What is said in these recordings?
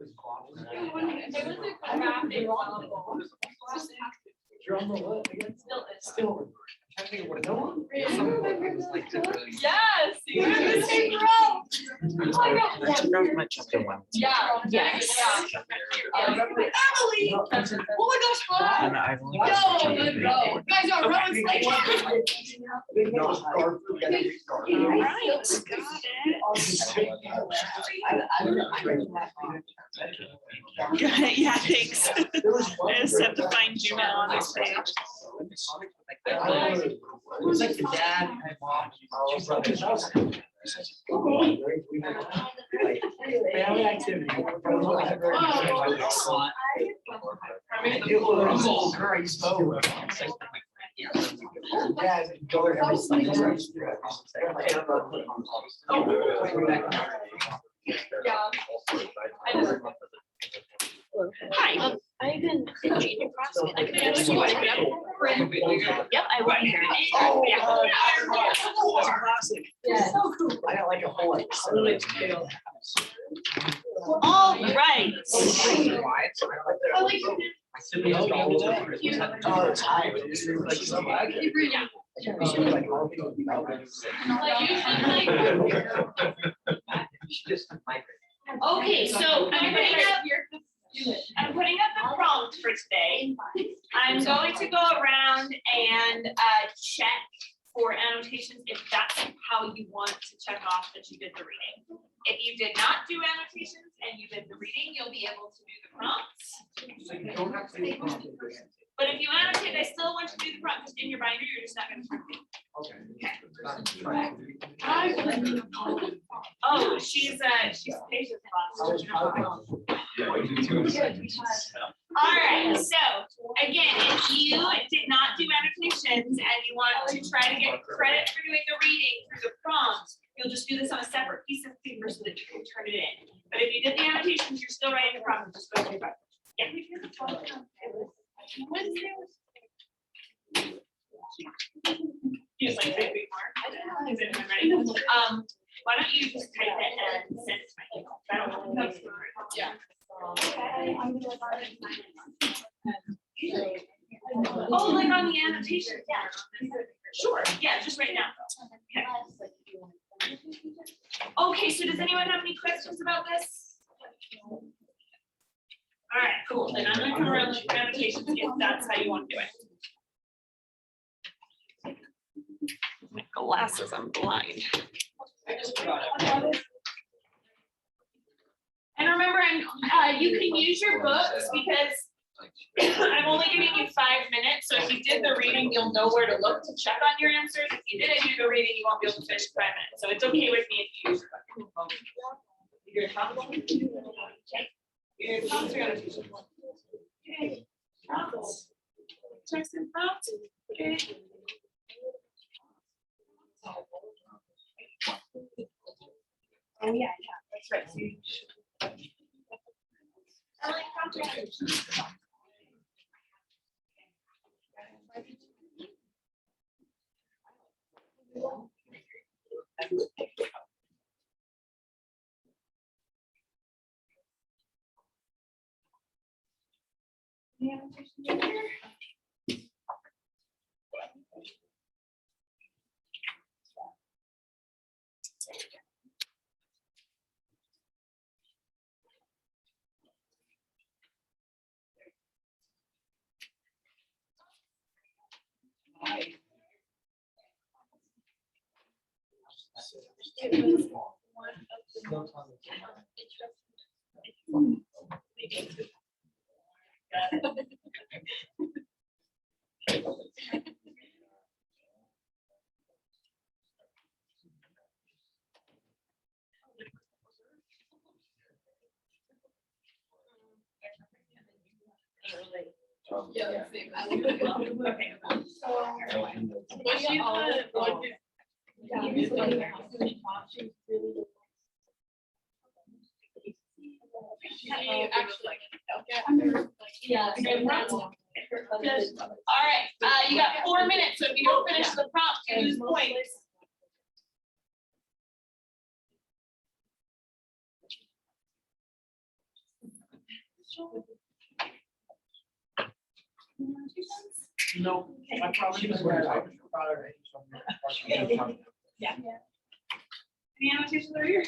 It was a graphic novel. Still. I think it would have known. Yes, you were the same row. Chapter 1. Yeah. Yes. Emily. Oh my gosh, hi. And I've only Yo, watched good chapter 3 row. and You guys are rowing like. Yeah, thanks. I just have to find Gmail on this page. It was like the dad and my mom. Family activity. Hi. I've been itching to cross it. I can just Yep, I will hear I got like a whole. All right. Okay, so I'm putting up the prompt for today. I'm going to go around and check for annotations if that's how you want to check off that you did the reading. If you did not do annotations and you did the reading, you'll be able to do the prompts. But if you annotate, I still want you to do the prompt, because in your binder, you're just not going to print it. Oh, she's patient. All right, so again, if you did not do annotations and you want to try to get credit for doing the reading through the prompts, you'll just do this on a separate piece of paper so that you can turn it in. But if you did the annotations, you're still writing the prompt, just go through it. Yeah. You just like type big mark. Is it ready? Why don't you just type it and send it to my email? I don't know. Yeah. Oh, like on the annotation. Yeah. Sure. Yeah, just right now. Okay. Okay, so does anyone have any questions about this? All right, cool. Then I'm gonna come around with annotations if that's how you want to do it. My glasses, I'm blind. And remember, you can use your books because I'm only giving you 5 minutes. So if you did the reading, you'll know where to look to check on your answers. If you didn't do the reading, you won't be able to finish in 5 minutes. So it's okay with me if you use your book. Your prompts? Okay. Your prompts are annotations. Okay. Prompts. Check some prompts. Okay. Oh yeah, that's right. So you should. I like comprehension. It was one of the most Yeah, same. I like it. Okay. Was she the one? She actually. Yeah. All right, you got 4 minutes, so if you don't finish the prompt, you lose points. No, my property is where I. Yeah. Any annotations over here?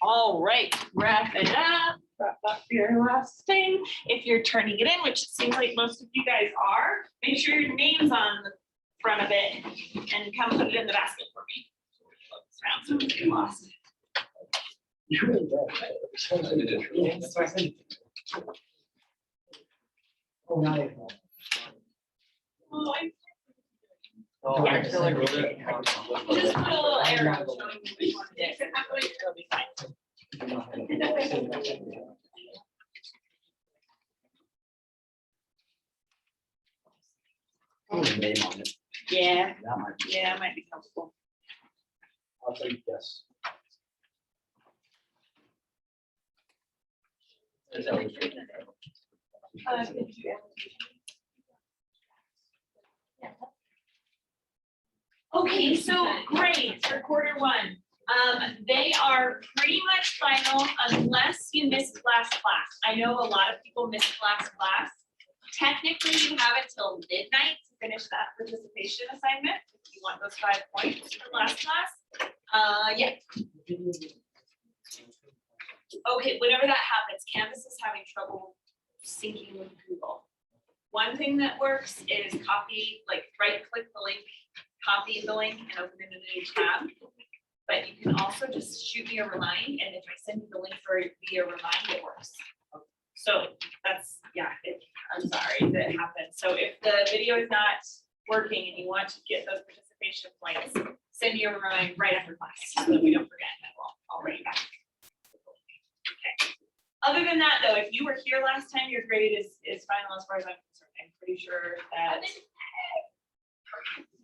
All right, wrap it up. Wrap up your last thing. If you're turning it in, which it seems like most of you guys are, make sure your name's on the front of it and come put it in the basket for me. So we don't get lost. You really did. Yeah, that's what I said. Oh, now they know. Yeah. Just put a little arrow showing you which one it is. It'll be fine. Name on it. Yeah, That might be. yeah, it might be helpful. I'll take this. Okay, so grades for quarter 1. They are pretty much final unless you missed last class. I know a lot of people missed last class. Technically, you have until midnight to finish that participation assignment. If you want those 5 points from last class. Yeah. Okay, whenever that happens, Canvas is having trouble syncing with Google. One thing that works is copy, like right-click the link, copy the link, and open it in a new tab. But you can also just shoot me a remind, and if I send you the link for via remind, it works. So that's, yeah, I'm sorry that it happened. So if the video is not working and you want to get those participation points, send me a remind right after class so that we don't forget, and I'll bring it back. Okay. Other than that, though, if you were here last time, your grade is final as far as I'm concerned. I'm pretty sure that.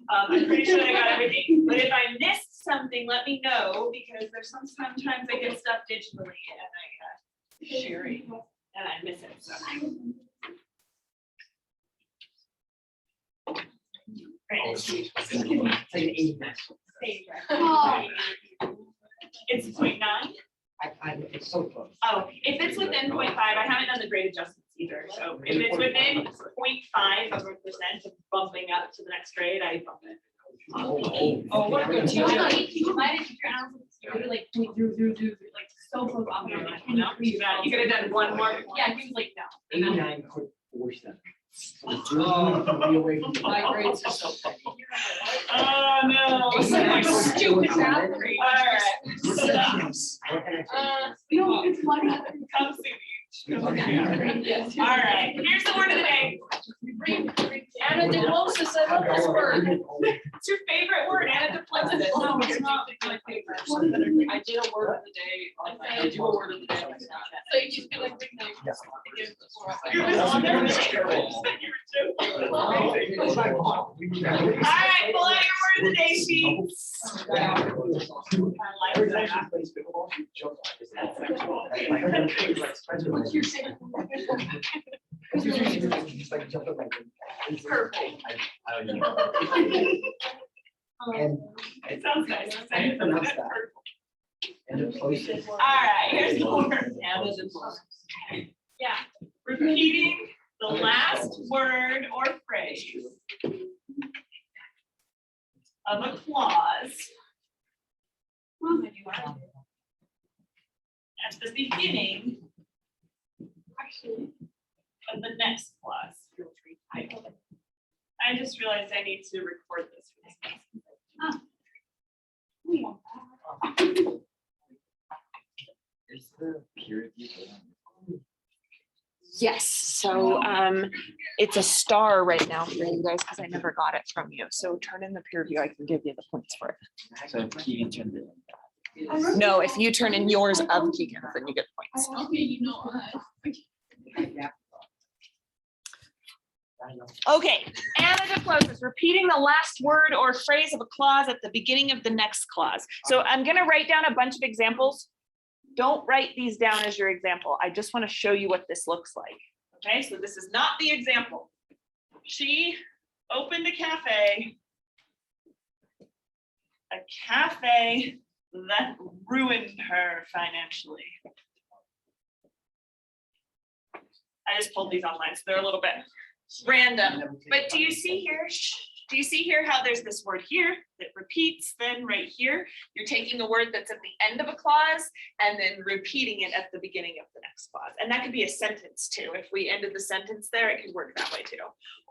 I'm pretty sure I got everything, but if I missed something, let me know, because there's sometimes I get stuff digitally and I sharing and I miss it, so. It's 0.9. It's so close. Oh, if it's within 0.5, I haven't done the grade adjustments either, so if it's within 0.5 of a percent of bumping up to the next grade, I bump it. Oh, what a good teacher. You might have your answers, you would like, do, like, so close off. No, you could have done one more. Yeah, he was like, no. 89.47. My grades are so funny. Oh, no. It's like my stupid math grade. All right. We don't, it's money. Come see me. Yes. All right, here's the word of the day. Anadiplosis, I love this word. What's your favorite word? Anadiplosis. No, it's not my favorite. I did a word of the day, like, I do a word of the day. So you just be like, bring them. You're on there. All right, pull out your word of the day sheets. I like that. What's your favorite? Perfect. And It sounds nice. I can pronounce that. And it's close. All right, here's the word. Yeah, repeating the last word or phrase of a clause at the beginning of the next clause. I just realized I need to record this. Is the peer review? Yes, so it's a star right now for you guys because I never got it from you. So turn in the peer review, I can give you the points for it. So Keegan turned it. No, if you turn in yours of Keegan, then you get points. Okay, you know, Okay, anadiplosis, repeating the last word or phrase of a clause at the beginning of the next clause. So I'm gonna write down a bunch of examples. Don't write these down as your example. I just want to show you what this looks like. Okay, so this is not the example. She opened a cafe that ruined her financially. I just pulled these online, so they're a little bit random. But do you see here? Do you see here how there's this word here that repeats, then right here? You're taking a word that's at the end of a clause and then repeating it at the beginning of the next clause. And that could be a sentence too. If we ended the sentence there, it could work that way too.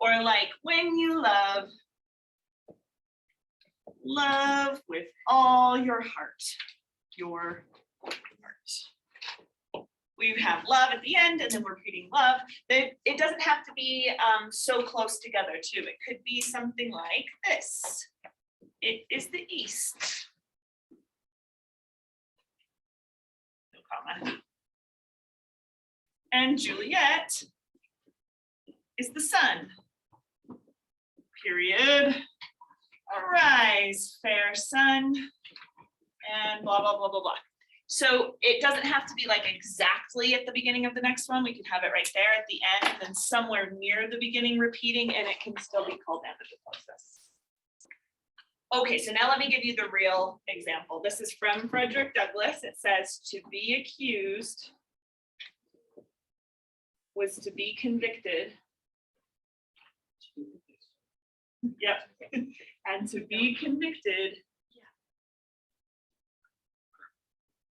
Or like, when you love with all your heart, we have love at the end, and then we're repeating love. It doesn't have to be so close together too. It could be something like this. It is the east. No comma. And Juliet is the sun. Period. Arise, fair sun. And blah, blah, blah, blah, blah. So it doesn't have to be like exactly at the beginning of the next one. We can have it right there at the end, and then somewhere near the beginning repeating, and it can still be called antidiplosive. Okay, so now let me give you the real example. This is from Frederick Douglass. It says, to be accused was to be convicted. Yep. And to be convicted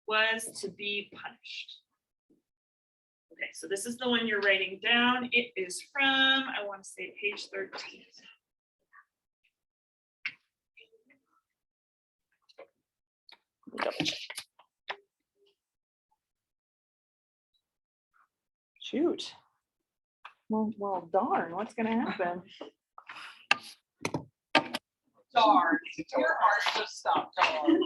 was to be punished. Okay, so this is the one you're writing down. It is from, I want to say page 13. Double check. Shoot. Well, darn, what's gonna happen? Darn, your heart just stopped. Darn.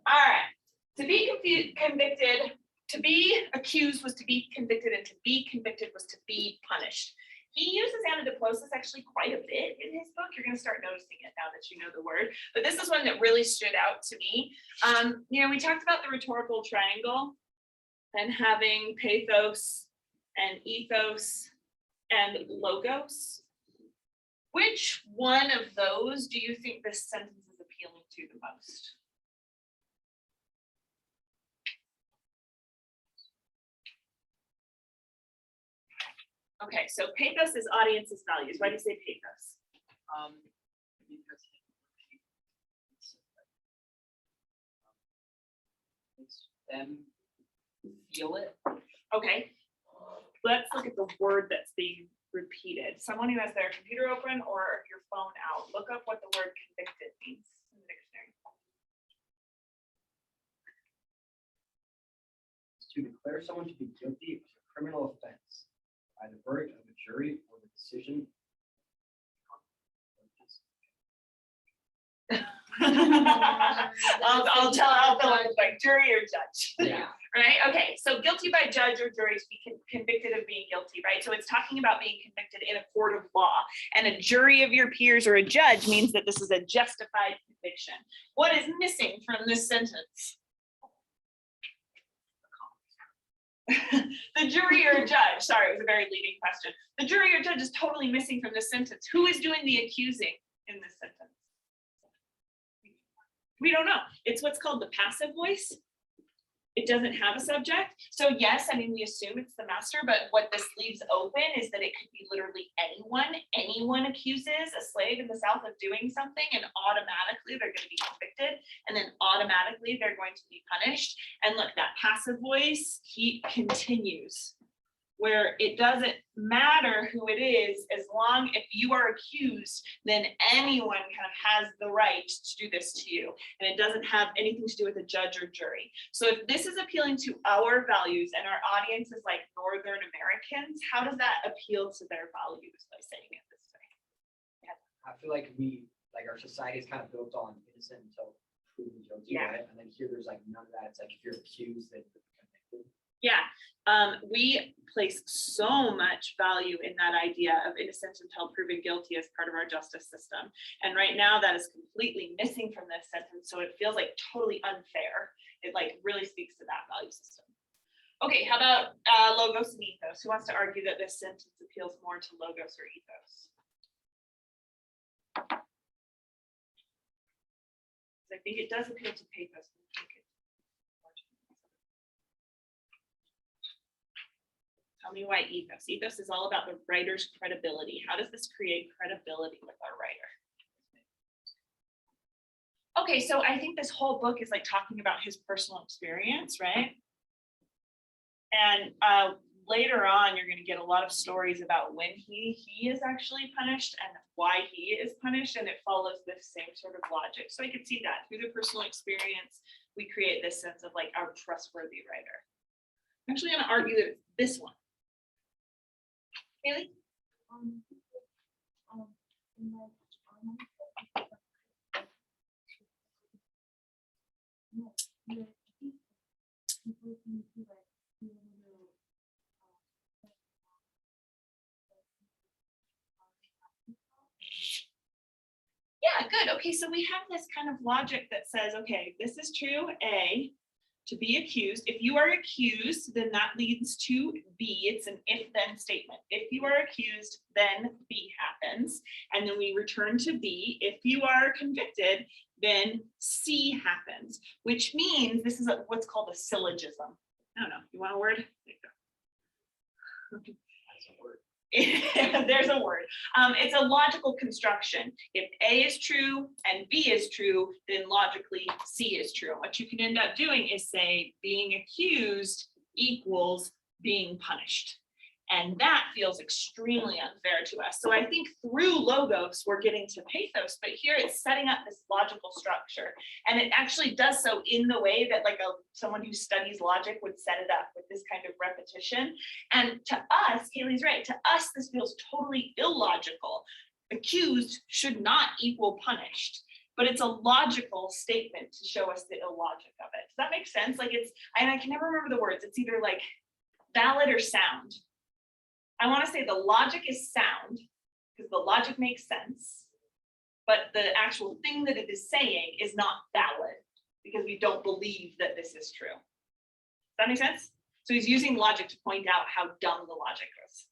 All right, to be convicted, to be accused was to be convicted, and to be convicted was to be punished. He uses antidiplosive actually quite a bit in his book. You're going to start noticing it now that you know the word. But this is one that really stood out to me. You know, we talked about the rhetorical triangle and having pathos and ethos and logos. Which one of those do you think this sentence is appealing to the most? Okay, so pathos is audience's values. Why do you say pathos? Because it's them feel it. Okay, let's look at the word that's being repeated. Someone who has their computer open or your phone out, look up what the word convicted means in the dictionary. To declare someone to be guilty of a criminal offense by the verdict of a jury or the decision. I'll fill in like jury or judge. Yeah. Right? Okay, so guilty by judge or jury is convicted of being guilty, right? So it's talking about being convicted in a court of law, and a jury of your peers or a judge means that this is a justified conviction. What is missing from this sentence? The jury or judge, sorry, it was a very leading question. The jury or judge is totally missing from this sentence. Who is doing the accusing in this sentence? We don't know. It's what's called the passive voice. It doesn't have a subject. So yes, I mean, we assume it's the master, but what this leaves open is that it could be literally anyone. Anyone accuses a slave in the South of doing something, and automatically they're going to be convicted, and then automatically they're going to be punished. And look, that passive voice, he continues, where it doesn't matter who it is, as long if you are accused, then anyone kind of has the right to do this to you. And it doesn't have anything to do with a judge or jury. So if this is appealing to our values and our audience is like Northern Americans, how does that appeal to their values by saying it this way? I feel like our society is kind of built on innocent until proven guilty, Yeah. right? And then here there's like none of that. It's like if you're accused, then you're convicted. Yeah, we place so much value in that idea of innocent until proven guilty as part of our justice system. And right now that is completely missing from this sentence. So it feels like totally unfair. It like really speaks to that value system. Okay, how about logos and ethos? Who wants to argue that this sentence appeals more to logos or ethos? I think it does appeal to pathos. Tell me why ethos. Ethos is all about the writer's credibility. How does this create credibility with our writer? Okay, so I think this whole book is like talking about his personal experience, right? And later on, you're going to get a lot of stories about when he is actually punished and why he is punished, and it follows this same sort of logic. So I could see that through the personal experience, we create this sense of like our trustworthy writer. I'm actually gonna argue that it's this one. Haley? Yeah, good. Okay, so we have this kind of logic that says, okay, this is true, A, to be accused. If you are accused, then that leads to B. It's an if-then statement. If you are accused, then B happens. And then we return to B. If you are convicted, then C happens, which means this is what's called a syllogism. I don't know. You want a word? There you go. That's a word. There's a word. It's a logical construction. If A is true and B is true, then logically C is true. What you can end up doing is say being accused equals being punished. And that feels extremely unfair to us. So I think through logos, we're getting to pathos, but here it's setting up this logical structure. And it actually does so in the way that like someone who studies logic would set it up with this kind of repetition. And to us, Haley's right, to us, this feels totally illogical. Accused should not equal punished, but it's a logical statement to show us the illogic of it. Does that make sense? Like it's, and I can never remember the words. It's either like valid or sound. I want to say the logic is sound because the logic makes sense, but the actual thing that it is saying is not valid because we don't believe that this is true. Does that make sense? So he's using logic to point out how dumb the logic is.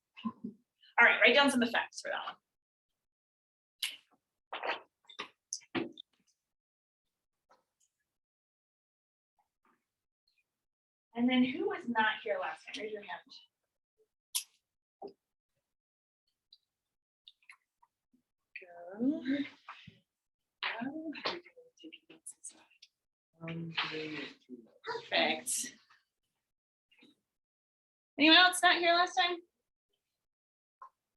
All right, write down some effects for that one. And then who was not here last time? Raise your hand. Perfect. Anyone else not here last time?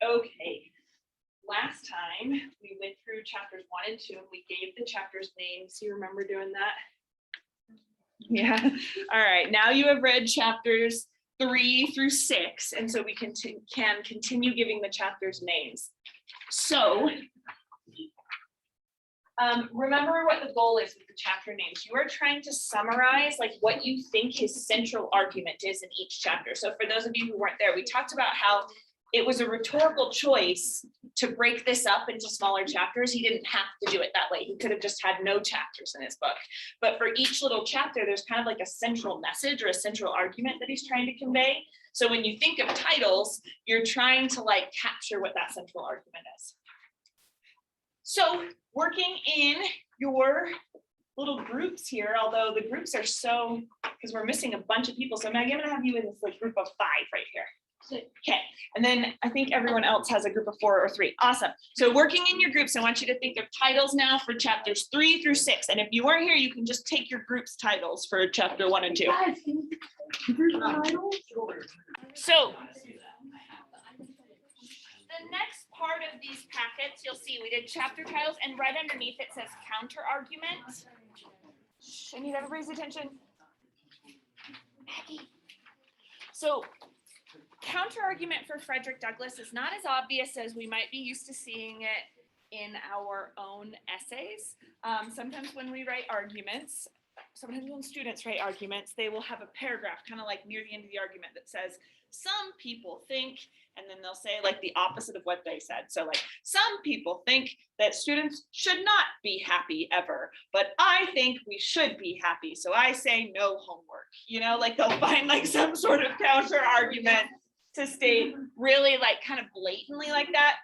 Okay. Last time we went through chapters 1 and 2 and we gave the chapters names. You remember doing that? Yeah. All right. Now you have read chapters 3 through 6, and so we can continue giving the chapters names. So remember what the goal is with the chapter names. You are trying to summarize like what you think his central argument is in each chapter. So for those of you who weren't there, we talked about how it was a rhetorical choice to break this up into smaller chapters. He didn't have to do it that way. He could have just had no chapters in his book. But for each little chapter, there's kind of like a central message or a central argument that he's trying to convey. So when you think of titles, you're trying to like capture what that central argument is. So working in your little groups here, although the groups are so, because we're missing a bunch of people. So Maggie, I'm gonna have you in this like group of 5 right here. Okay, and then I think everyone else has a group of 4 or 3. Awesome. So working in your groups, I want you to think of titles now for chapters 3 through 6. And if you weren't here, you can just take your group's titles for chapter 1 and 2. So the next part of these packets, you'll see we did chapter titles, and right underneath it says counter argument. I need everybody's attention. Maggie. So counter argument for Frederick Douglass is not as obvious as we might be used to seeing it in our own essays. Sometimes when we write arguments, sometimes when students write arguments, they will have a paragraph kind of like near the end of the argument that says, some people think, and then they'll say like the opposite of what they said. So like, some people think that students should not be happy ever, but I think we should be happy. So I say no homework, you know, like they'll find like some sort of counter argument to state really like kind of blatantly like that.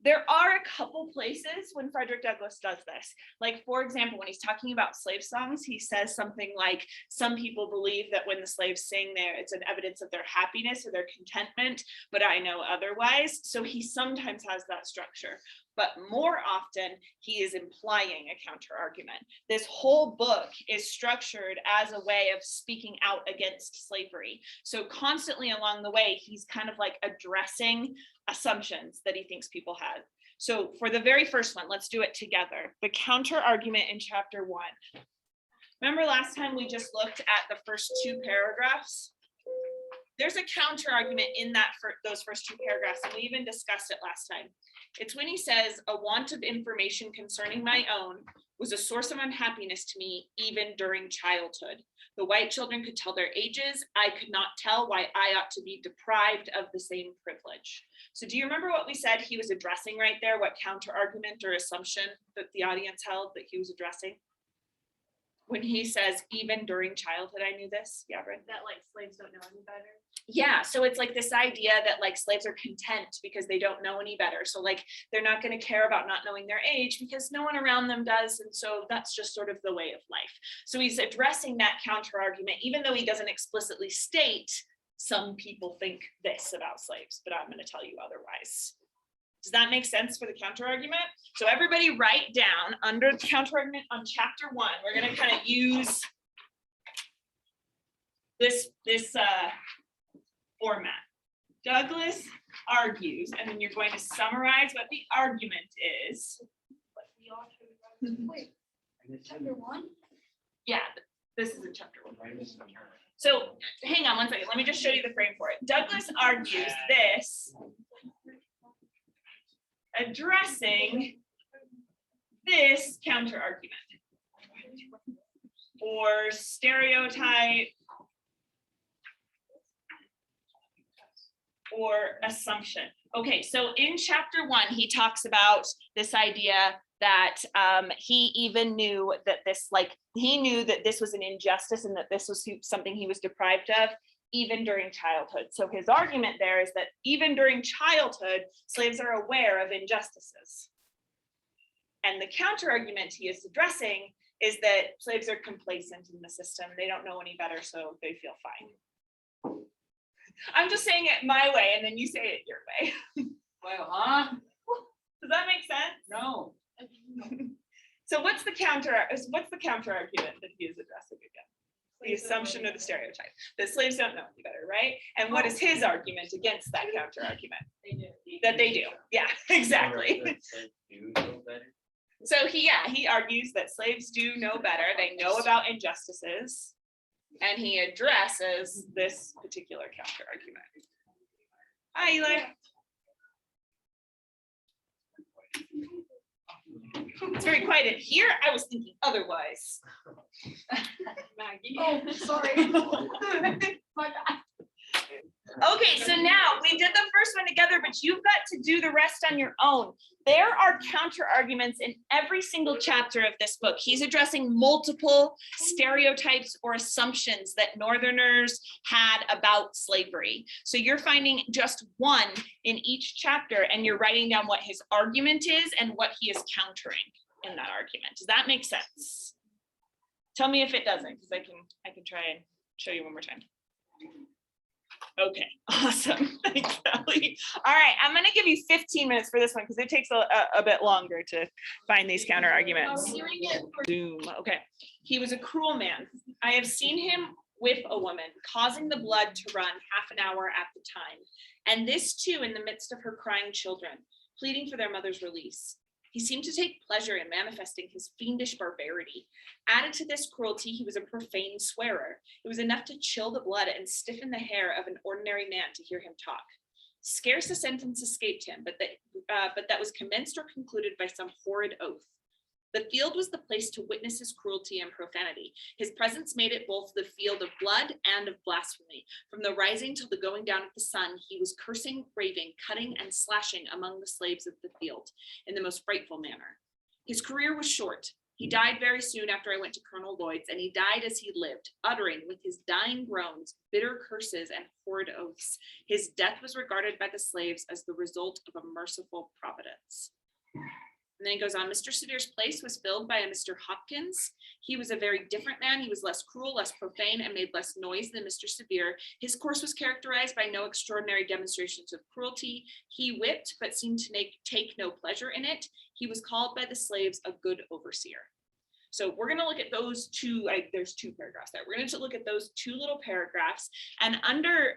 There are a couple places when Frederick Douglass does this. Like, for example, when he's talking about slave songs, he says something like, some people believe that when the slaves sing there, it's an evidence of their happiness or their contentment, but I know otherwise. So he sometimes has that structure, but more often he is implying a counter argument. This whole book is structured as a way of speaking out against slavery. So constantly along the way, he's kind of like addressing assumptions that he thinks people had. So for the very first one, let's do it together. The counter argument in chapter 1. Remember last time we just looked at the first 2 paragraphs? there's a counter argument in that for those first two paragraphs, and we even discussed it last time. It's when he says, a want of information concerning my own was a source of unhappiness to me even during childhood. The white children could tell their ages. I could not tell why I ought to be deprived of the same privilege. So do you remember what we said he was addressing right there? What counter argument or assumption that the audience held that he was addressing? When he says, even during childhood, I knew this. Yeah, right. That like slaves don't know any better. Yeah, so it's like this idea that like slaves are content because they don't know any better. So like they're not going to care about not knowing their age because no one around them does. And so that's just sort of the way of life. So he's addressing that counter argument, even though he doesn't explicitly state some people think this about slaves, but I'm going to tell you otherwise. Does that make sense for the counter argument? So everybody write down under the counter argument on chapter 1, we're going to kind of use this format. Douglas argues, and then you're going to summarize what the argument is. Wait, chapter 1? Yeah, this is in chapter 1. So hang on one second. Let me just show you the frame for it. Douglas argues this, addressing this counter argument or stereotype or assumption. Okay, so in chapter 1, he talks about this idea that he even knew that this, like, he knew that this was an injustice and that this was something he was deprived of even during childhood. So his argument there is that even during childhood, slaves are aware of injustices. And the counter argument he is addressing is that slaves are complacent in the system. They don't know any better, so they feel fine. I'm just saying it my way, and then you say it your way. Well, huh? Does that make sense? No. So what's the counter argument that he is addressing again? The assumption or the stereotype that slaves don't know any better, right? And what is his argument against that counter argument? They do. That they do. Yeah, exactly. So he argues that slaves do know better. They know about injustices, and he addresses this particular counter argument. Hi, Eli. It's very quiet in here. I was thinking otherwise. Maggie. Oh, sorry. My bad. Okay, so now we did the first one together, but you've got to do the rest on your own. There are counter arguments in every single chapter of this book. He's addressing multiple stereotypes or assumptions that Northerners had about slavery. So you're finding just one in each chapter, and you're writing down what his argument is and what he is countering in that argument. Does that make sense? Tell me if it doesn't, because I can try and show you one more time. Okay, awesome. Thanks, Ellie. All right, I'm going to give you 15 minutes for this one because it takes a bit longer to find these counter arguments. Zoom. Okay. He was a cruel man. I have seen him whip a woman, causing the blood to run half an hour at the time. And this too in the midst of her crying children, pleading for their mother's release. He seemed to take pleasure in manifesting his fiendish barbarity. Added to this cruelty, he was a profane swearer. It was enough to chill the blood and stiffen the hair of an ordinary man to hear him talk. Scarce a sentence escaped him, but that was commenced or concluded by some horrid oath. The field was the place to witness his cruelty and profanity. His presence made it both the field of blood and of blasphemy. From the rising till the going down of the sun, he was cursing, raving, cutting, and slashing among the slaves of the field in the most frightful manner. His career was short. He died very soon after I went to Colonel Lloyd's, and he died as he lived, uttering with his dying groans bitter curses and horrid oaths. His death was regarded by the slaves as the result of a merciful providence. And then he goes on, Mr. Severe's place was filled by a Mr. Hopkins. He was a very different man. He was less cruel, less profane, and made less noise than Mr. Severe. His course was characterized by no extraordinary demonstrations of cruelty. He whipped, but seemed to take no pleasure in it. He was called by the slaves a good overseer. So we're gonna look at those two, there's two paragraphs there. We're going to look at those two little paragraphs, and under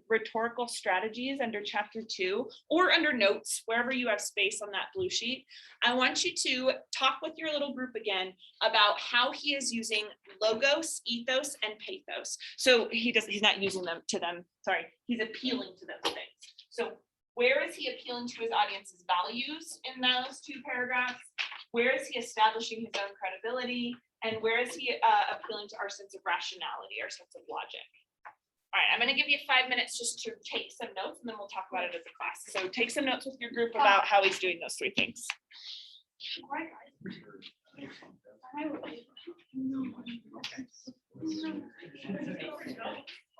rhetorical strategies, under chapter 2, or under notes, wherever you have space on that blue sheet, I want you to talk with your little group again about how he is using logos, ethos, and pathos. So he's not using them to them, sorry, he's appealing to those things. So where is he appealing to his audience's values in those two paragraphs? Where is he establishing his own credibility? And where is he appealing to our sense of rationality, our sense of logic? All right, I'm gonna give you 5 minutes just to take some notes, and then we'll talk about it as a class. So take some notes with your group about how he's doing those three things.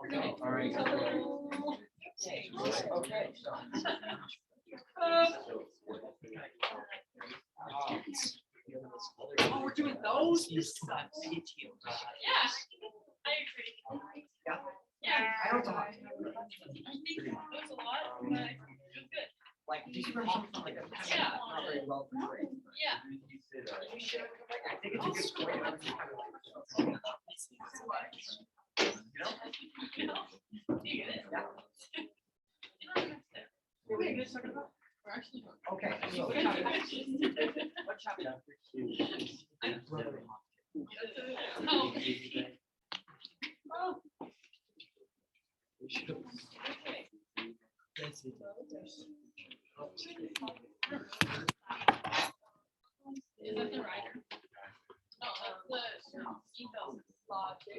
Okay, all right. Okay. Oh, we're doing those? This sucks. Yeah, I agree. Yeah. Yeah. I don't talk. I think it was a lot, but it was good. Like, do you remember something like a? Yeah. Not very well portrayed. Yeah. I think it's a good story. You know? You get it? Yeah. We're actually. Okay. So. What chapter? Oh. Is that the writer? No, that's the ethos logic.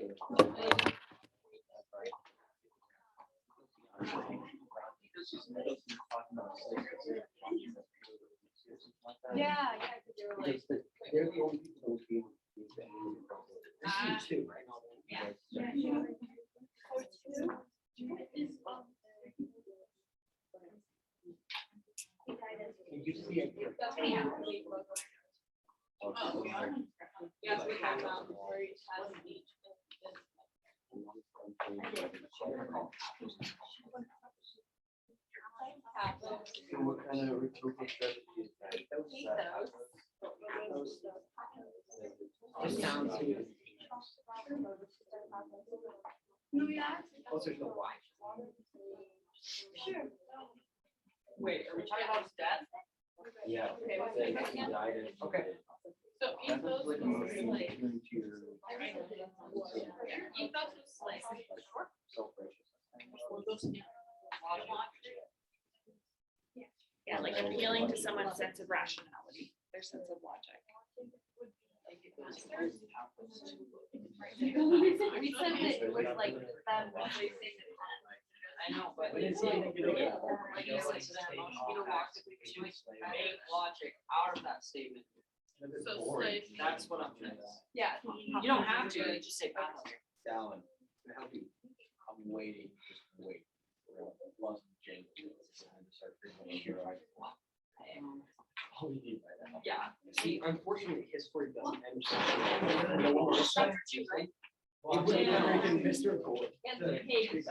Yeah, because they were like. They're the only people who feel. Ah. Two, right? Yeah. You see it. That's what you have to leave logo. Oh, yeah. Yes, we have where it has each. So what kind of rhetorical strategy is that? Just sounds. Also, no why. Sure. Wait, are we talking about his death? Yeah. Okay, what's the second? He died in- Okay. So That's ethos like was emotional slave. attunement to your Ethos was slave. self-righteousness. Yeah, like appealing to someone's sense of rationality, their sense of logic. We said that it was like them replacing the pen. I know, but it's like, like you said to them, you walk to make logic out of that statement. So slave. That's what I'm trying to. Yeah. You don't have to, you just say balance. Dallin, to help you, I'm waiting, just wait. Lost Jane. All we need by now. Yeah. See, unfortunately, history doesn't end. Chapter 2, right? Well, we never even missed her goal. And the page.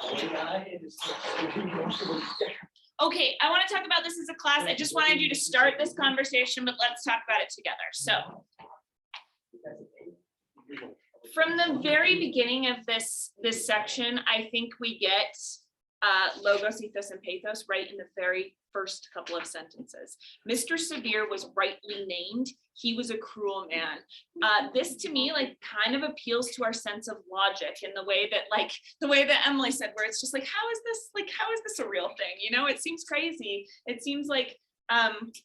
Okay, I want to talk about this as a class. I just wanted you to start this conversation, but let's talk about it together. So from the very beginning of this section, I think we get logos, ethos, and pathos right in the very first couple of sentences. Mr. Severe was rightly named. He was a cruel man. This to me, like, kind of appeals to our sense of logic in the way that Emily said, where it's just like, how is this a real thing? You know, it seems crazy. It seems like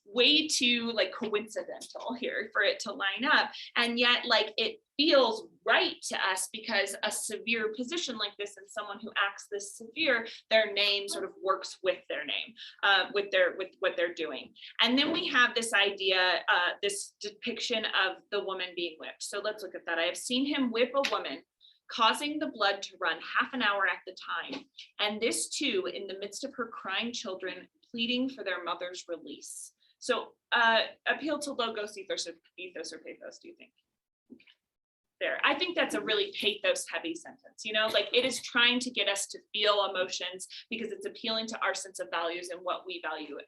way too like coincidental here for it to line up, and yet like it feels right to us because a severe position like this and someone who acts this severe, their name sort of works with their name, with what they're doing. And then we have this idea, this depiction of the woman being whipped. So let's look at that. I have seen him whip a woman, causing the blood to run half an hour at the time, and this too in the midst of her crying children pleading for their mother's release. So appeal to logos, ethos, or pathos, do you think? There, I think that's a really pathos heavy sentence, you know, like it is trying to get us to feel emotions because it's appealing to our sense of values and what we value,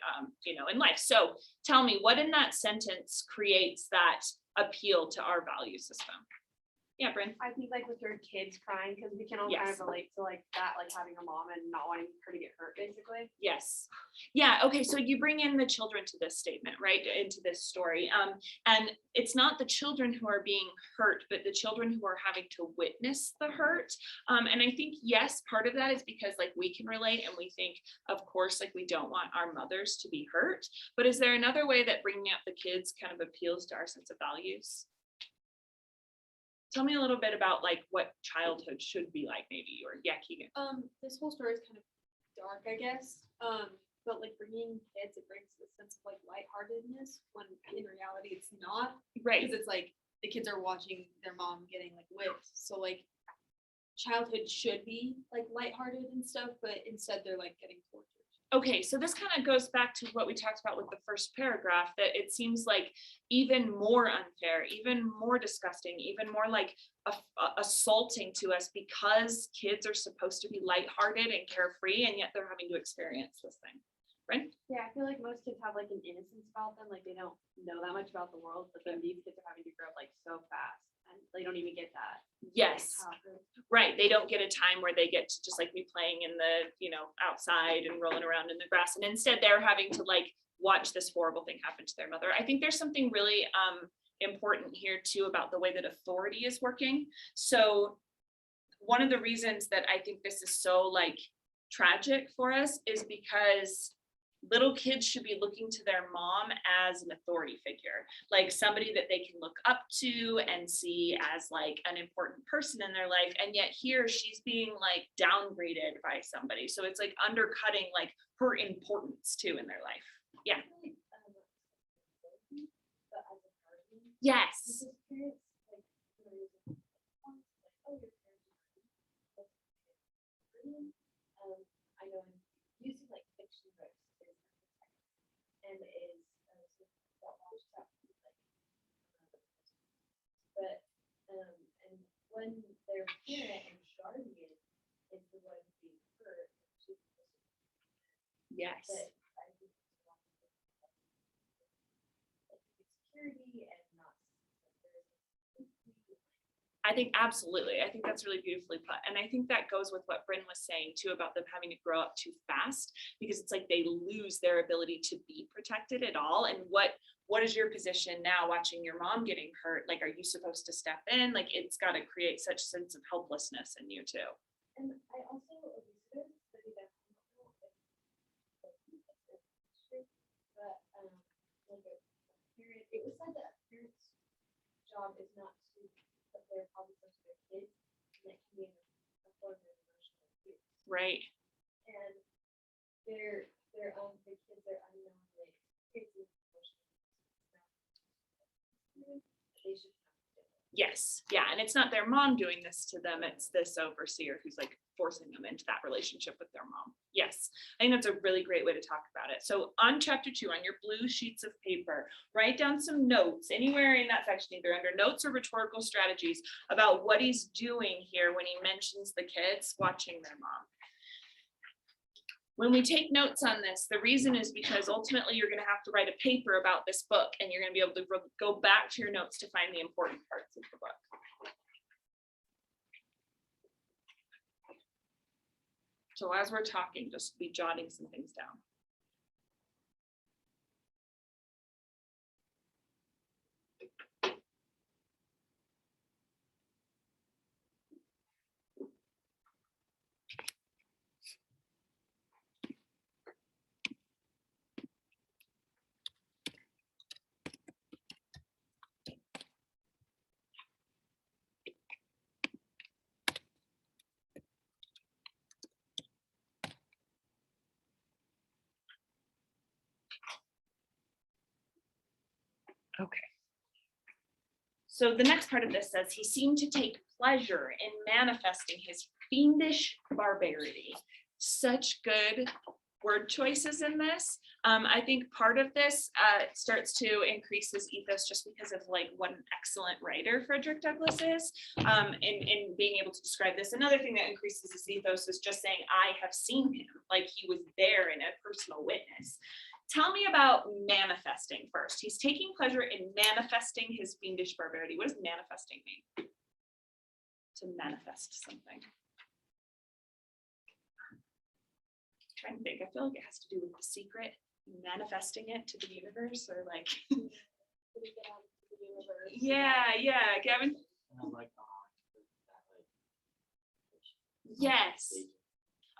you know, in life. So tell me, what in that sentence creates that appeal to our value system. Yeah, Bryn? I think like with your kids crying, because we can all kind Yes. of relate to like that, like having a mom and not wanting her to get hurt, basically. Yes. Yeah. Okay. So you bring in the children to this statement, right? Into this story. And it's not the children who are being hurt, but the children who are having to witness the hurt. And I think, yes, part of that is because like we can relate and we think, of course, like we don't want our mothers to be hurt. But is there another way that bringing up the kids kind of appeals to our sense of values? Tell me a little bit about like what childhood should be like, maybe, or yeah, Keegan. This whole story is kind of dark, I guess. But like bringing kids, it brings this sense of like lightheartedness when in reality it's not. Right. Because it's like the kids are watching their mom getting like whipped. So like childhood should be like lighthearted and stuff, but instead they're like getting tortured. Okay, so this kind of goes back to what we talked about with the first paragraph, that it seems like even more unfair, even more disgusting, even more like assaulting to us because kids are supposed to be lighthearted and carefree, and yet they're having to experience this thing, right? Yeah, I feel like most kids have like an innocence about them, like they don't know that much about the world, but then these kids are having to grow up like so fast and they don't even get that. Yes. childhood. Right, they don't get a time where they get to just like be playing in the, you know, outside and rolling around in the grass, and instead they're having to like watch this horrible thing happen to their mother. I think there's something really important here too about the way that authority is working. So one of the reasons that I think this is so like tragic for us is because little kids should be looking to their mom as an authority figure, like somebody that they can look up to and see as like an important person in their life. And yet here she's being like downgraded by somebody. So it's like undercutting like her importance too in their life. Yeah. Yes. I know in using like fiction books is and is but and when their parent and guardian is the one being hurt, Yes. that I think security and not. I think absolutely. I think that's really beautifully put. And I think that goes with what Bryn was saying too about them having to grow up too fast, because it's like they lose their ability to be protected at all. And what is your position now watching your mom getting hurt? Like, are you supposed to step in? Like, it's got to create such a sense of helplessness in you too. And I also studied that, but like a parent, it was said that a parent's job is not to put their problems onto their kids, and that can be a form of emotional abuse. Right. And the kids are unknowingly experiencing emotional abuse. They should have to do it. Yes. Yeah. And it's not their mom doing this to them. It's this overseer who's like forcing them into that relationship with their mom. Yes. I think that's a really great way to talk about it. So on chapter 2, on your blue sheets of paper, write down some notes anywhere in that section, either under notes or rhetorical strategies, about what he's doing here when he mentions the kids watching their mom. When we take notes on this, the reason is because ultimately you're going to have to write a paper about this book, and you're going to be able to go back to your notes to find the important parts of the book. So as we're talking, just be jotting some things down. Okay. So the next part of this says he seemed to take pleasure in manifesting his fiendish barbarity. Such good word choices in this. I think part of this starts to increase his ethos just because of like what an excellent writer Frederick Douglass is in being able to describe this. Another thing that increases his ethos is just saying, I have seen him, like he was there in a personal witness. tell me about manifesting first. He's taking pleasure in manifesting his fiendish barbarity. What does manifesting mean? To manifest something. Trying to think, I feel like it has to do with The Secret, manifesting it to the universe, or like, yeah, Gavin. Yes.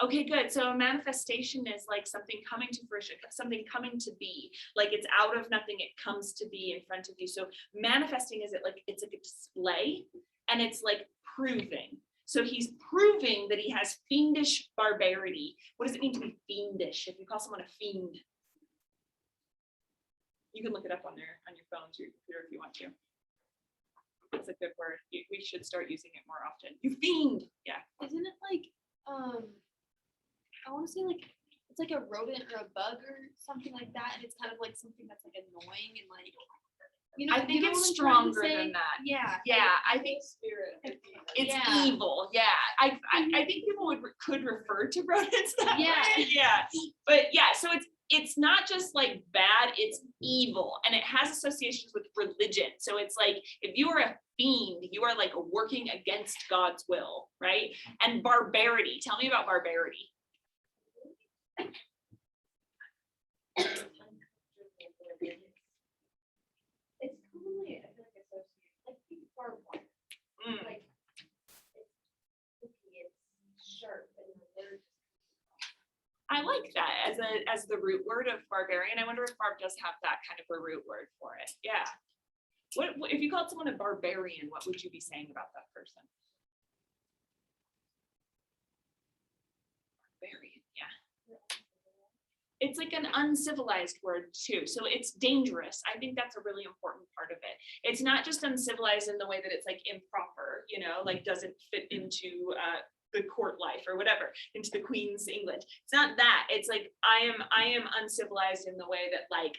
Okay, good. So a manifestation is like something coming to fruition, something coming to be. Like it's out of nothing, it comes to be in front of you. So manifesting is it's like a display, and it's like proving. So he's proving that he has fiendish barbarity. What does it mean to be fiendish? If you call someone a fiend, you can look it up on your phones or your computer if you want to. It's a good word. We should start using it more often. You fiend. Yeah. Isn't it like, I want to say like, it's like a rodent or a bug or something like that, and it's kind of like something that's like annoying and like, you know. I think you know it's what I'm trying to stronger say? than that. Yeah. Yeah, I think Spirit. it's Yeah. evil. Yeah, I think people could refer to rodents that Yeah. way. Yeah, but yeah, so it's not just like bad, it's evil, and it has associations with religion. So it's like if you are a fiend, you are like working against God's will, right? And barbarity. Tell me about barbarity. It's commonly, I feel like associated, like people are white, Mm. like, it's sharp and the word. I like that as the root word of barbarian. I wonder if Barb does have that kind of a root word for it. Yeah. What if you called someone a barbarian, what would you be saying about that person? Barbarian, yeah. It's like an uncivilized word too. So it's dangerous. I think that's a really important part of it. It's not just uncivilized in the way that it's like improper, like doesn't fit into the court life or whatever, into the Queen's England. It's not that. It's like I am uncivilized in the way that like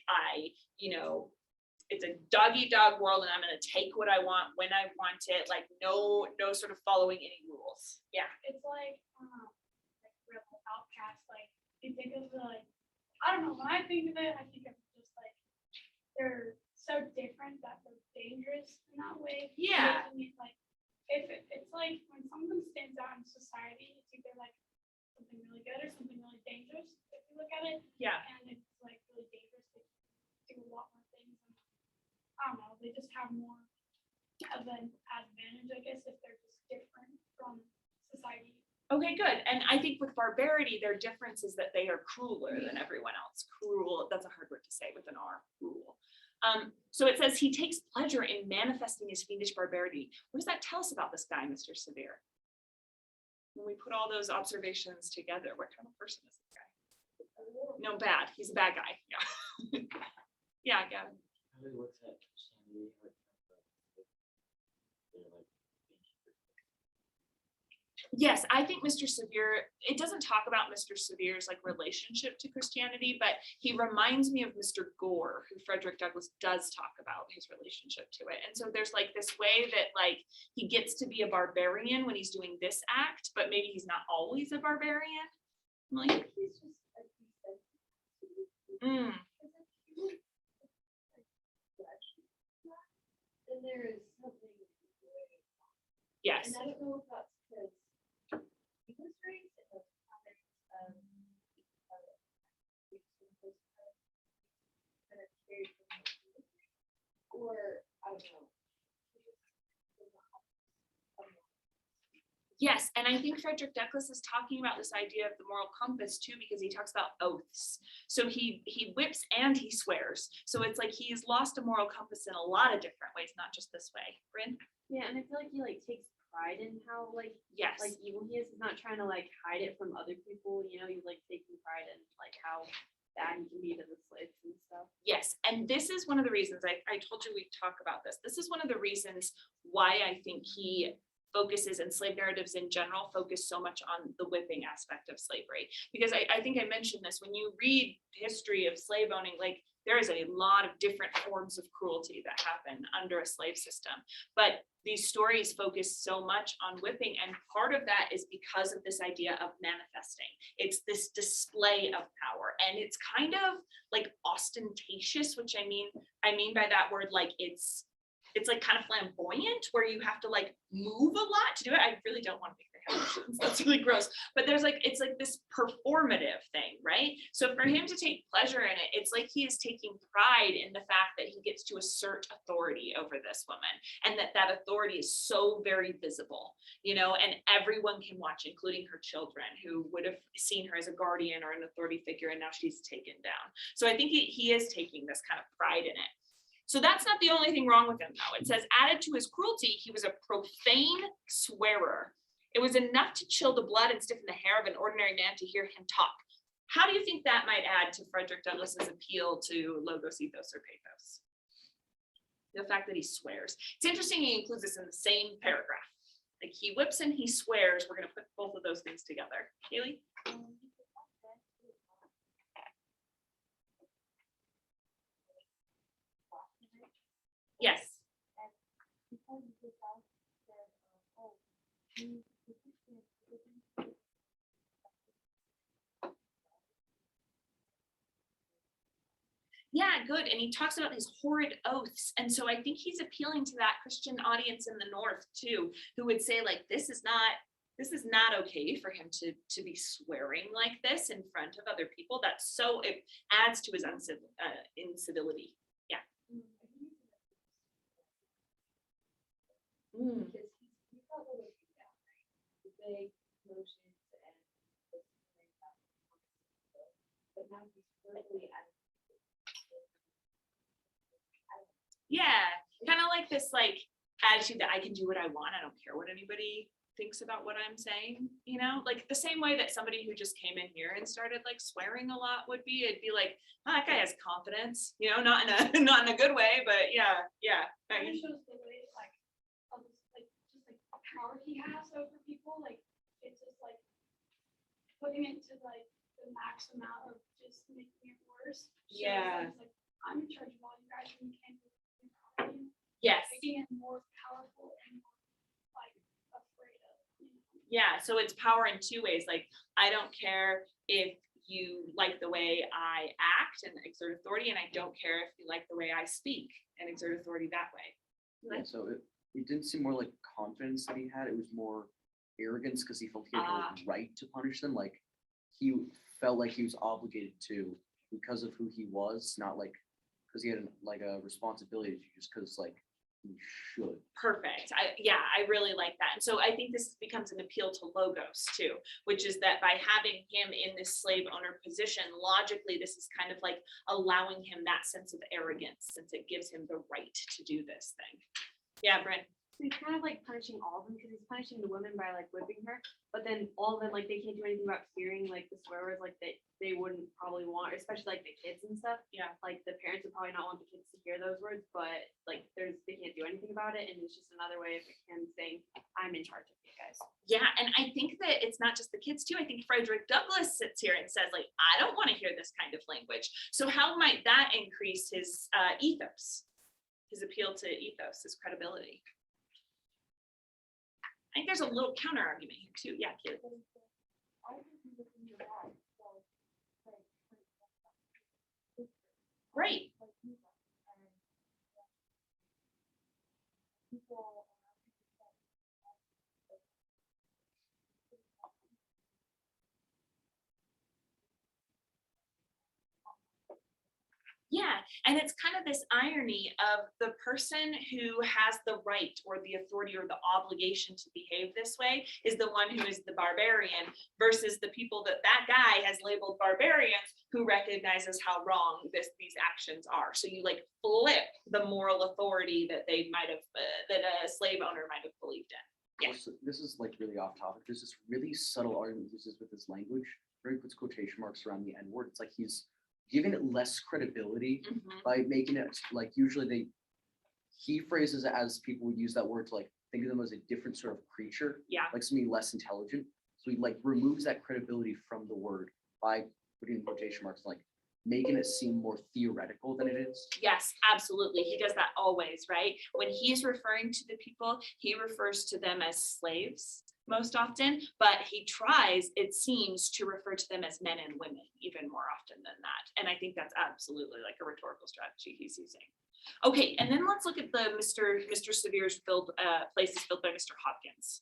it's a dog eat dog world, and I'm gonna take what I want when I want it. Like no sort of following any rules. Yeah. It's like rebel outcast, like you think of like, I don't know, when I think of it, I think of just like they're so different that they're dangerous in that way. Yeah. To me, like it's like when someone stands out in society, it's either like something really good or something really dangerous if you look at it. Yeah. And it's like really dangerous. They do a lot more things, and I don't know, they just have more of an advantage, I guess, if they're just different from society. Okay, good. And I think with barbarity, their difference is that they are crueler than everyone else. Cruel, that's a hard word to say with an R, cruel. So it says he takes pleasure in manifesting his fiendish barbarity. What does that tell us about this guy, Mr. Severe? When we put all those observations together, what kind of person is this guy? No, bad. He's a bad guy. Yeah. Yeah, Gavin. Yes, I think Mr. Severe, it doesn't talk about Mr. Severe's like relationship to Christianity, but he reminds me of Mr. Gore, who Frederick Douglass does talk about his relationship to it. And so there's like this way that like he gets to be a barbarian when he's doing this act, but maybe he's not always a barbarian. Like, He's just a mm, and there is something. yes. And I don't know if that's because he was raised in the context of kind of carried from the community, or I don't know. Yes, and I think Frederick Douglass is talking about this idea of the moral compass too, because he talks about oaths. So he whips and he swears. So it's like he's lost a moral compass in a lot of different ways, not just this way. Bryn? Yeah, and I feel like he like takes pride in how Yes. evil he is. He's not trying to like hide it from other people, he's like taking pride in like how bad he can be to the slaves and stuff. Yes, and this is one of the reasons I told you we'd talk about this. This is one of the reasons why I think he focuses, and slave narratives in general focus so much on the whipping aspect of slavery. Because I think I mentioned this, when you read history of slave owning, like there is a lot of different forms of cruelty that happen under a slave system. But these stories focus so much on whipping, and part of that is because of this idea of manifesting. It's this display of power, and it's kind of like ostentatious, which I mean by that word, like it's like kind of flamboyant, where you have to like move a lot to do it. I really don't want to make the head motions. That's really gross. But there's like, it's like this performative thing, right? So for him to take pleasure in it, it's like he is taking pride in the fact that he gets to assert authority over this woman, and that authority is so very visible, you know, and everyone can watch, including her children, who would have seen her as a guardian or an authority figure, and now she's taken down. So I think he is taking this kind of pride in it. So that's not the only thing wrong with him, though. It says, added to his cruelty, he was a profane swearer. It was enough to chill the blood and stiffen the hair of an ordinary man to hear him talk. How do you think that might add to Frederick Douglass's appeal to logos, ethos, or pathos? The fact that he swears. It's interesting he includes this in the same paragraph. Like he whips and he swears. We're going to put both of those things together. Haley? Yes. Yeah, good. And he talks about these horrid oaths. And so I think he's appealing to that Christian audience in the North too, who would say like, this is not okay for him to be swearing like this in front of other people. That's so, it adds to his incivility. Yeah. Mm. Because he's not really down, right? The big motions and the but now he's verbally at. Yeah, kind of like this like attitude that I can do what I want. I don't care what anybody thinks about what I'm saying, you know, like the same way that somebody who just came in here and started like swearing a lot would be. It'd be like, oh, that guy has confidence, you know, not in a good way, but yeah. Kind of shows the way like of this, like just like power he has over people. Like it's just like putting it to like the max amount of just making it worse. So Yeah. it's like I'm in charge of all you guys, and you can't do anything about it. Yes. Making it more powerful and more like afraid of. You know? Yeah, so it's power in two ways. Like, I don't care if you like the way I act and exert authority, and I don't care if you like the way I speak and exert authority that way. Yeah, so it didn't seem more like confidence that he had. It was more arrogance because he felt he had the right to punish them. Like he felt like he was obligated to because of who he was, not like because he had a responsibility to just because like he should. Perfect. I really like that. And so I think this becomes an appeal to logos too, which is that by having him in this slave owner position, logically, this is kind of like allowing him that sense of arrogance, since it gives him the right to do this thing. Yeah, Brent. So he's kind of like punishing all of them, because he's punishing the women by like whipping her, but then all of them, like they can't do anything about hearing like the swear words like they wouldn't probably want, especially like the kids and stuff. Yeah. Like the parents would probably not want the kids to hear those words, but like they can't do anything about it, and it's just another way of him saying, I'm in charge of you guys. Yeah, and I think that it's not just the kids too. I think Frederick Douglass sits here and says, like, I don't want to hear this kind of language. So how might that increase his ethos, his appeal to ethos, his credibility? I think there's a little counter argument here too. Yeah, Kaylee. Great. Yeah, and it's kind of this irony of the person who has the right or the authority or the obligation to behave this way is the one who is the barbarian, versus the people that guy has labeled barbarians, who recognizes how wrong these actions are. So you like flip the moral authority that they might have, that a slave owner might have believed in. Yeah. Also, this is like really off topic. There's this really subtle argument this is with his language. Very puts quotation marks around the N word. It's like he's giving it less credibility Mhm. by making it like usually he phrases it as people would use that word to like think of them as a different sort of creature, Yeah. like something less intelligent. So he like removes that credibility from the word by putting in quotation marks, like making it seem more theoretical than it is. Yes, absolutely. He does that always, right? When he's referring to the people, he refers to them as slaves most often, but he tries, it seems, to refer to them as men and women even more often than that. And I think that's absolutely like a rhetorical strategy he's using. Okay, and then let's look at the Mr. Severe's places filled by Mr. Hopkins.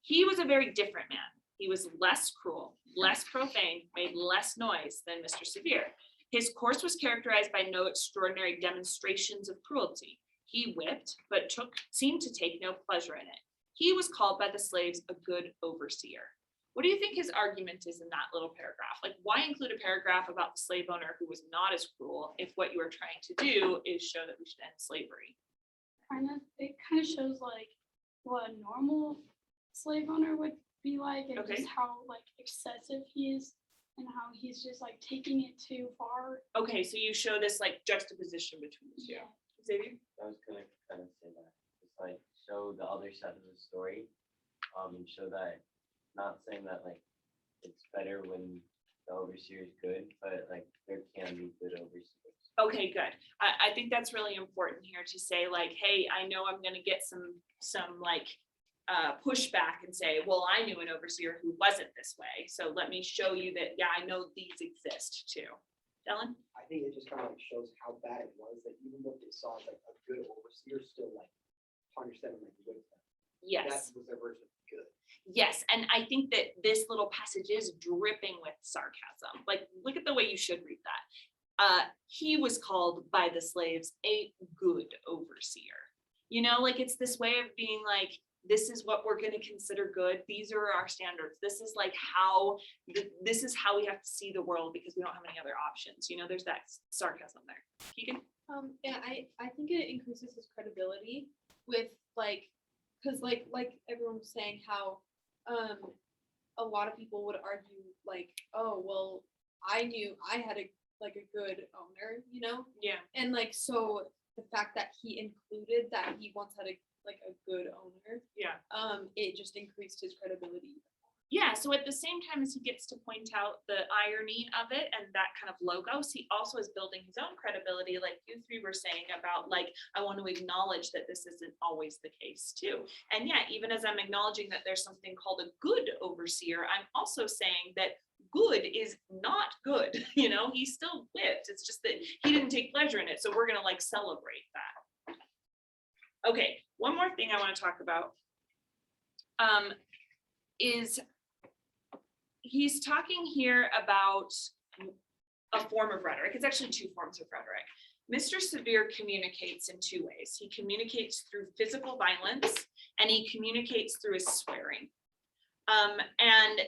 He was a very different man. He was less cruel, less profane, made less noise than Mr. Severe. His course was characterized by no extraordinary demonstrations of cruelty. He whipped, but seemed to take no pleasure in it. He was called by the slaves a good overseer. What do you think his argument is in that little paragraph? Like, why include a paragraph about the slave owner who was not as cruel if what you are trying to do is show that we should end slavery? It kind of shows like what a normal slave owner would be like, and Okay. just how like excessive he is, and how he's just like taking it too far. Okay, so you show this like juxtaposition between the two. Xavier? I was gonna kind of say that, it's like show the other side of the story, and show that, not saying that like it's better when the overseer is good, but like there can be good overseers. Okay, good. I think that's really important here to say like, hey, I know I'm gonna get some like pushback and say, well, I knew an overseer who wasn't this way. So let me show you that, yeah, I know these exist too. Ellen? I think it just kind of like shows how bad it was, that even though they saw like a good overseer, still like punished them and like whipped them. Yes. That was their version of good. Yes, and I think that this little passage is dripping with sarcasm. Like, look at the way you should read that. He was called by the slaves a good overseer. You know, like it's this way of being like, this is what we're going to consider good. These are our standards. This is like how, this is how we have to see the world because we don't have any other options. You know, there's that sarcasm there. Keegan? Yeah, I think it increases his credibility with like, because like everyone was saying how a lot of people would argue like, oh well, I knew I had a good owner, you know, Yeah. and like so the fact that he included that he once had a good owner, Yeah. it just increased his credibility. Yeah, so at the same time as he gets to point out the irony of it and that kind of logos, he also is building his own credibility, like you three were saying about like, I want to acknowledge that this isn't always the case too. And yeah, even as I'm acknowledging that there's something called a good overseer, I'm also saying that good is not good. You know, he still whipped. It's just that he didn't take pleasure in it. So we're going to like celebrate that. Okay, one more thing I want to talk about is he's talking here about a form of rhetoric. It's actually two forms of rhetoric. Mr. Severe communicates in two ways. He communicates through physical violence and he communicates through his swearing. And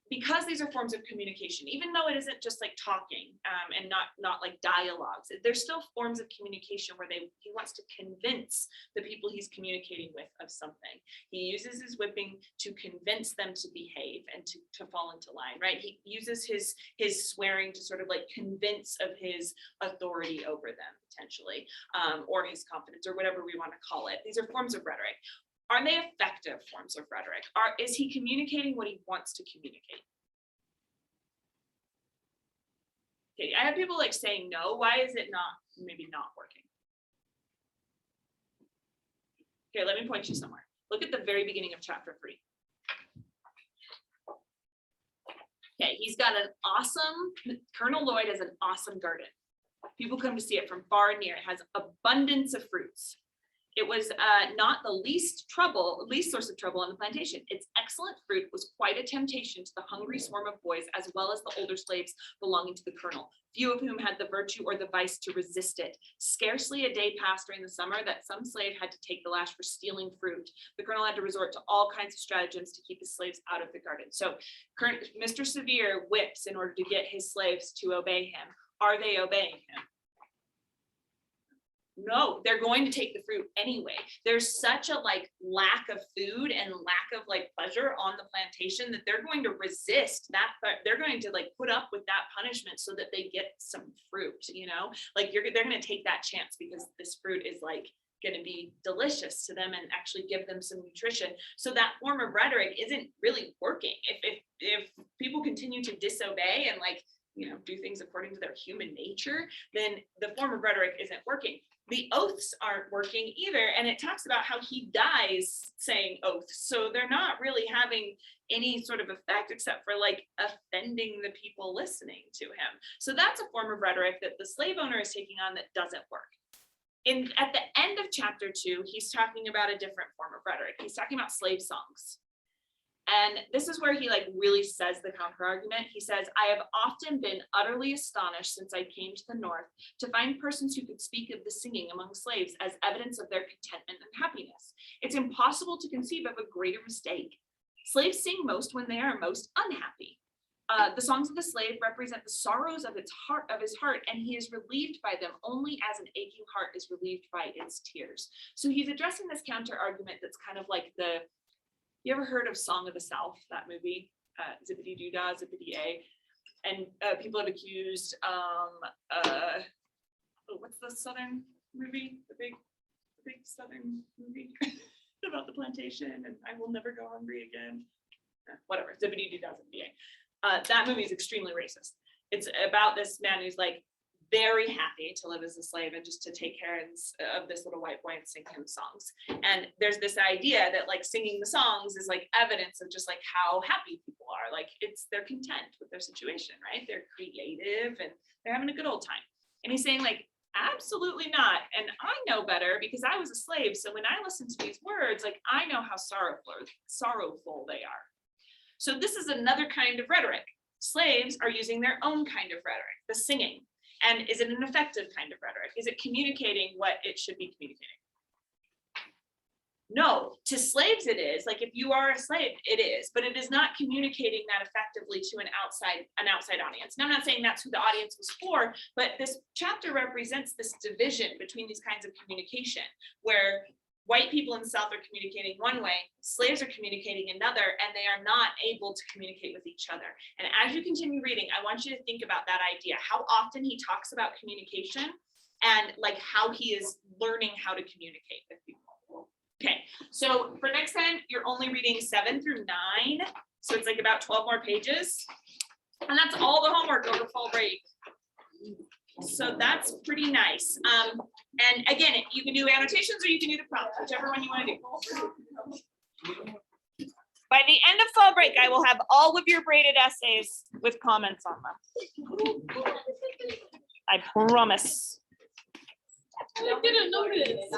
because these are forms of communication, even though it isn't just like talking and not like dialogues, there's still forms of communication where he wants to convince the people he's communicating with of something. He uses his whipping to convince them to behave and to fall into line, right? He uses his swearing to sort of like convince of his authority over them potentially, or his confidence or whatever we want to call it. These are forms of rhetoric. Are they effective forms of rhetoric? Is he communicating what he wants to communicate? Okay, I have people like saying no. Why is it maybe not working? Okay, let me point you somewhere. Look at the very beginning of chapter 3. Okay, he's got an awesome, Colonel Lloyd has an awesome garden. People come to see it from far and near. It has abundance of fruits. It was not the least source of trouble on the plantation. Its excellent fruit was quite a temptation to the hungry swarm of boys, as well as the older slaves belonging to the colonel, few of whom had the virtue or the vice to resist it. Scarcely a day passed during the summer that some slave had to take the lash for stealing fruit. The colonel had to resort to all kinds of stratagems to keep his slaves out of the garden. So Mr. Severe whips in order to get his slaves to obey him. Are they obeying him? No, they're going to take the fruit anyway. There's such a like lack of food and lack of like pleasure on the plantation that they're going to resist that. They're going to like put up with that punishment so that they get some fruit, you know, like they're going to take that chance because this fruit is like going to be delicious to them and actually give them some nutrition. So that form of rhetoric isn't really working. If people continue to disobey and like do things according to their human nature, then the form of rhetoric isn't working. The oaths aren't working either. And it talks about how he dies saying oaths. So they're not really having any sort of effect except for like offending the people listening to him. So that's a form of rhetoric that the slave owner is taking on that doesn't work. At the end of chapter 2, he's talking about a different form of rhetoric. He's talking about slave songs. And this is where he like really says the counter argument. He says, I have often been utterly astonished since I came to the North to find persons who could speak of the singing among slaves as evidence of their contentment and happiness. It's impossible to conceive of a greater mistake. Slaves sing most when they are most unhappy. The songs of the slave represent the sorrows of his heart, and he is relieved by them only as an aching heart is relieved by its tears. So he's addressing this counter argument that's kind of like you ever heard of Song of the South, that movie, Zippity Doo Dah, Zippity A? And people have accused, what's the Southern movie? The big Southern movie about the plantation and I will never go hungry again. Whatever, Zippity Doo Dah, Zippity A. That movie is extremely racist. It's about this man who's like very happy to live as a slave and just to take care of this little white boy and sing him songs. And there's this idea that like singing the songs is like evidence of just like how happy people are. Like they're content with their situation, right? They're creative and they're having a good old time. And he's saying like, absolutely not. And I know better because I was a slave. So when I listen to these words, like I know how sorrowful they are. So this is another kind of rhetoric. Slaves are using their own kind of rhetoric, the singing. And is it an effective kind of rhetoric? Is it communicating what it should be communicating? No, to slaves it is. Like if you are a slave, it is, but it is not communicating that effectively to an outside audience. And I'm not saying that's who the audience was for, but this chapter represents this division between these kinds of communication, where white people in the South are communicating one way, slaves are communicating another, and they are not able to communicate with each other. And as you continue reading, I want you to think about that idea, how often he talks about communication and like how he is learning how to communicate with people. Okay, so for next time, you're only reading 7 through 9. So it's like about 12 more pages. And that's all the homework over fall break. So that's pretty nice. And again, you can do annotations or you can do the prompt, whichever one you want to do. By the end of fall break, I will have all of your graded essays with comments on them. I promise. I didn't notice.